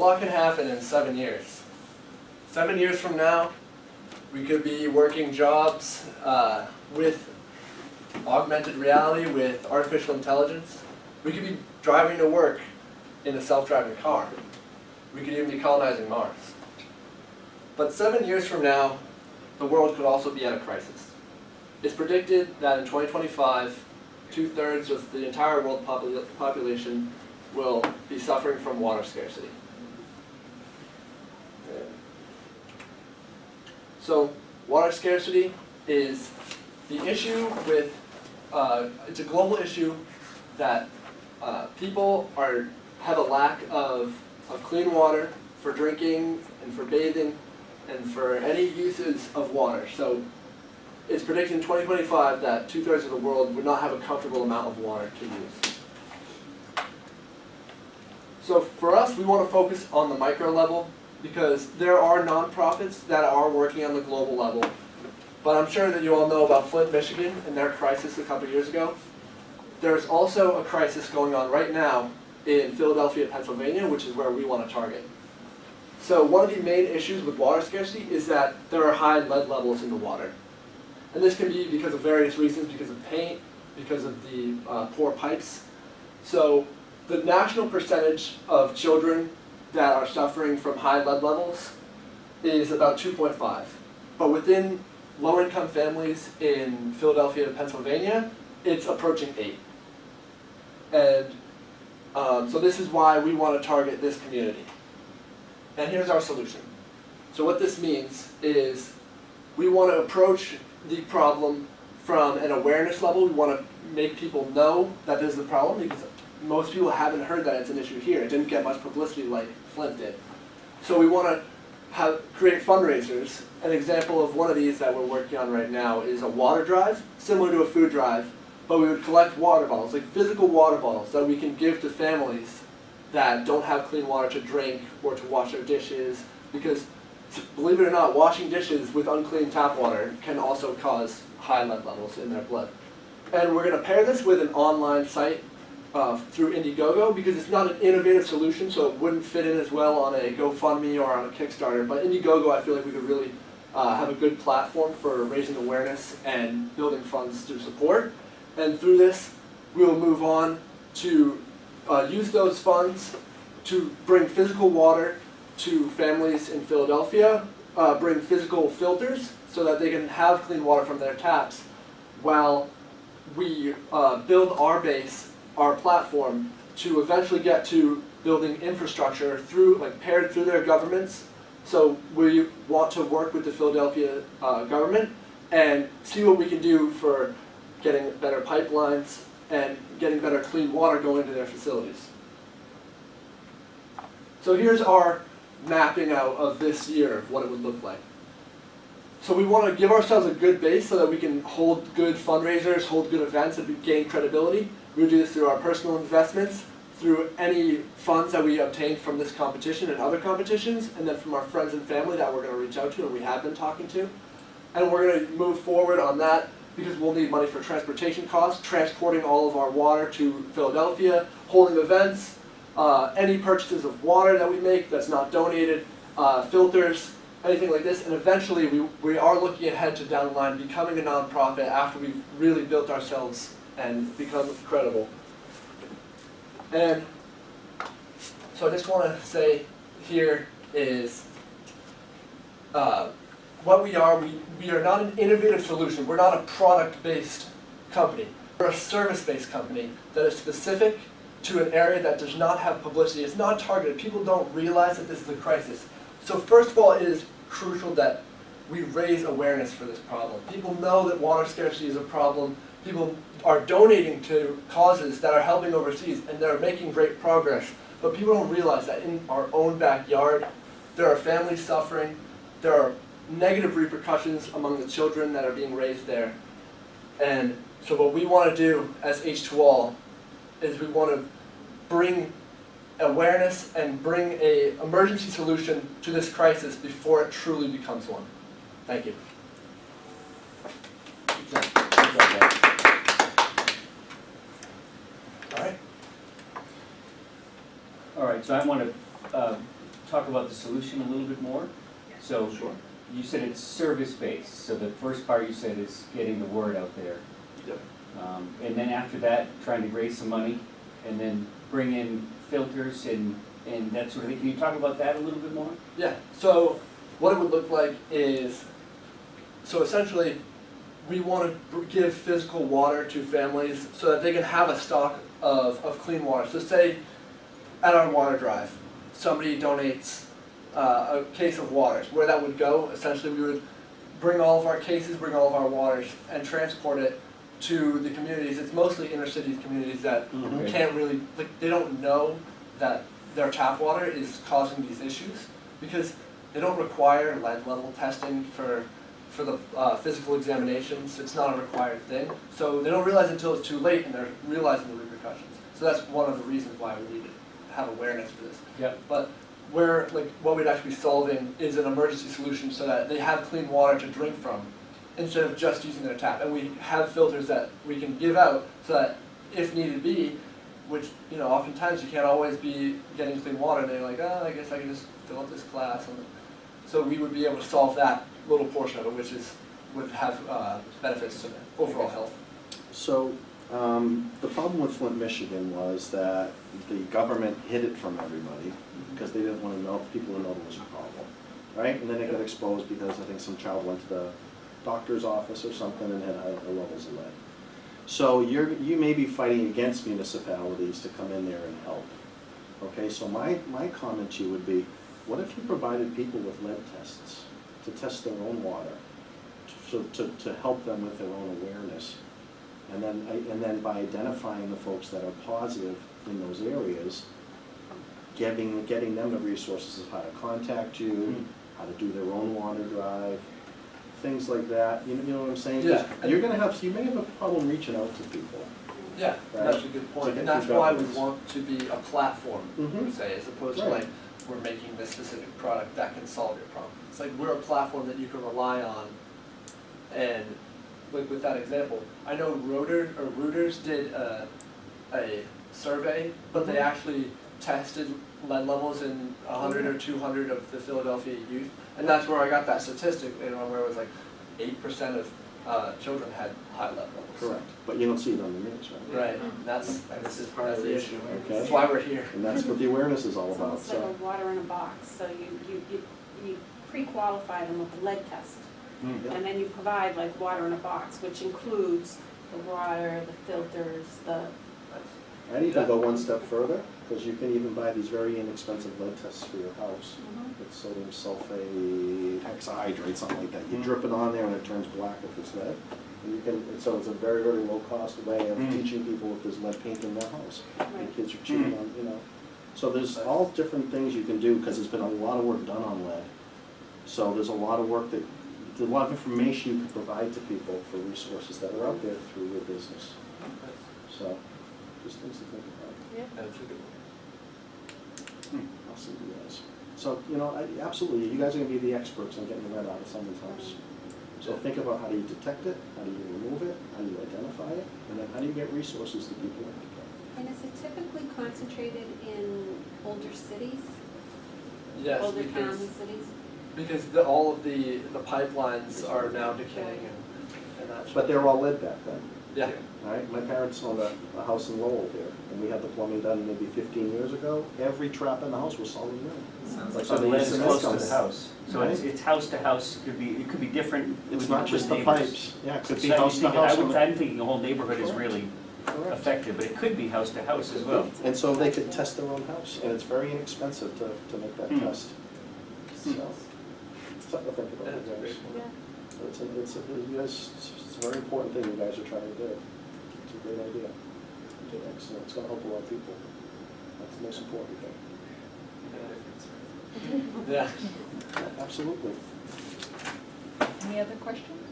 lot can happen in 7 years. 7 years from now, we could be working jobs with augmented reality, with artificial intelligence. We could be driving to work in a self-driving car. We could even be colonizing Mars. But 7 years from now, the world could also be at a crisis. It's predicted that in 2025, 2/3 of the entire world population will be suffering from water scarcity. So water scarcity is the issue with, it's a global issue that people have a lack of clean water for drinking and for bathing and for any uses of water. So it's predicted in 2025 that 2/3 of the world would not have a comfortable amount of water to use. So for us, we want to focus on the micro level because there are nonprofits that are working on the global level. But I'm sure that you all know about Flint, Michigan and their crisis a couple years ago. There's also a crisis going on right now in Philadelphia, Pennsylvania, which is where we want to target. So one of the main issues with water scarcity is that there are high lead levels in the water. And this can be because of various reasons, because of paint, because of the poor pipes. So the national percentage of children that are suffering from high lead levels is about 2.5. But within low-income families in Philadelphia, Pennsylvania, it's approaching 8. And so this is why we want to target this community. And here's our solution. So what this means is we want to approach the problem from an awareness level. We want to make people know that this is a problem because most people haven't heard that it's an issue here. It didn't get much publicity like Flint did. So we want to create fundraisers. An example of one of these that we're working on right now is a water drive, similar to a food drive, but we would collect water bottles, like physical water bottles that we can give to families that don't have clean water to drink or to wash their dishes, because believe it or not, washing dishes with unclean tap water can also cause high lead levels in their blood. And we're going to pair this with an online site through Indiegogo, because it's not an innovative solution, so it wouldn't fit in as well on a GoFundMe or on a Kickstarter. But Indiegogo, I feel like we could really have a good platform for raising awareness and building funds to support. And through this, we will move on to use those funds to bring physical water to families in Philadelphia, bring physical filters so that they can have clean water from their taps, while we build our base, our platform, to eventually get to building infrastructure paired through their governments. So we want to work with the Philadelphia government and see what we can do for getting better pipelines and getting better clean water going into their facilities. So here's our mapping out of this year of what it would look like. So we want to give ourselves a good base so that we can hold good fundraisers, hold good events, and gain credibility. We would do this through our personal investments, through any funds that we obtain from this competition and other competitions, and then from our friends and family that we're going to reach out to and we have been talking to. And we're going to move forward on that because we'll need money for transportation costs, transporting all of our water to Philadelphia, holding events, any purchases of water that we make that's not donated, filters, anything like this. And eventually we are looking ahead to down the line becoming a nonprofit after we've really built ourselves and become credible. And so I just want to say here is what we are. We are not an innovative solution. We're not a product-based company. We're a service-based company that is specific to an area that does not have publicity. It's not targeted. People don't realize that this is a crisis. So first of all, it is crucial that we raise awareness for this problem. People know that water scarcity is a problem. People are donating to causes that are helping overseas, and they're making great progress. But people don't realize that in our own backyard, there are families suffering. There are negative repercussions among the children that are being raised there. And so what we want to do as H2All is we want to bring awareness and bring an emergency solution to this crisis before it truly becomes one. Thank you. Good job, guys. All right. All right, so I want to talk about the solution a little bit more? So Sure. you said it's service-based, so the first part you said is getting the word out there. Yep. And then after that, trying to raise some money, and then bring in filters and that sort of thing. Can you talk about that a little bit more? Yeah, so what it would look like is, so essentially, we want to give physical water to families so that they can have a stock of clean water. So say at our water drive, somebody donates a case of waters. Where that would go, essentially we would bring all of our cases, bring all of our waters, and transport it to the communities. It's mostly inner city communities that can't really, like, they don't know that their tap water is causing these issues because they don't require lead level testing for the physical examinations. It's not a required thing. So they don't realize until it's too late and they're realizing the repercussions. So that's one of the reasons why we need to have awareness for this. Yep. But where, like, what we'd actually be solving is an emergency solution so that they have clean water to drink from instead of just using their tap. And we have filters that we can give out so that if needed be, which, you know, oftentimes you can't always be getting clean water, and they're like, oh, I guess I can just fill up this glass. And so we would be able to solve that little portion of it, which would have benefits to the overall health. So the problem with Flint, Michigan was that the government hid it from everybody because they didn't want to know, people to know there was a problem, right? And then it got exposed because I think some child went to the doctor's office or something and had high levels of lead. So you may be fighting against municipalities to come in there and help. Okay, so my comment to you would be, what if you provided people with lead tests to test their own water, to help them with their own awareness? And then by identifying the folks that are positive in those areas, getting them the resources of how to contact you, how to do their own water drive, things like that. You know what I'm saying? Yeah. You may have a problem reaching out to people. Yeah, Right. that's a good point. And that's why we want to be a platform, per se, as opposed to like, we're making this specific product that can solve your problem. It's like we're a platform that you can rely on. And like with that example, I know Reuters did a survey, but they actually tested lead levels in 100 or 200 of the Philadelphia youth, and that's where I got that statistic, you know, where it was like 8% of children had high lead levels. Correct. But you don't see it on the news, right? Right. That's part of the issue. Okay. That's why we're here. And that's what the awareness is all It's about. almost like a water in a box, so you pre-qualify them with a lead test. Yeah. And then you provide like water in a box, which includes the water, the filters, the... I'd even go one step further, because you can even buy these very inexpensive lead tests for your house. With sodium sulfate, hexahydrate, something like that. You drip it on there and it turns black if it's lead. And you can, so it's a very, very low cost way of teaching people if there's lead paint in their house. And kids are cheating on, you know. So there's all different things you can do, because there's been a lot of work done on lead. So there's a lot of work that, there's a lot of information you can provide to people for resources that are out there through your business. So, just things to think about. Yeah. That's a good one. I'll see you guys. So, you know, absolutely, you guys are gonna be the experts on getting the lead out of someone's house. So think about how do you detect it, how do you remove it, how do you identify it, and then how do you get resources to people like that. And is it typically concentrated in older cities? Yes, Older towns because and cities? all of the pipelines are now decaying and that's. But they're all lead back then. Yeah. All right, my parents owned a house in Lowell here, and we had the plumbing done maybe 15 years ago. Every trap in the house was solid lead. Sounds like So the they lead use is the close to mescaline. the house. So it's house to house, it could be different. It's with- not with just the neighbors. pipes. Yeah, it could be So house to I'm house. thinking the whole neighborhood is really Correct. affected, but it could be house to house as well. And so they could test their own house, and it's very inexpensive to make that test. So, something to think about, That's a you guys. great point. Yeah. It's a very important thing you guys are trying to do. It's a great idea. Excellent. It's gonna help a lot of people. That's the most important thing. Yeah. Absolutely. Any other questions?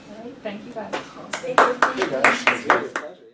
All right, thank you guys. Hey guys. It's a pleasure.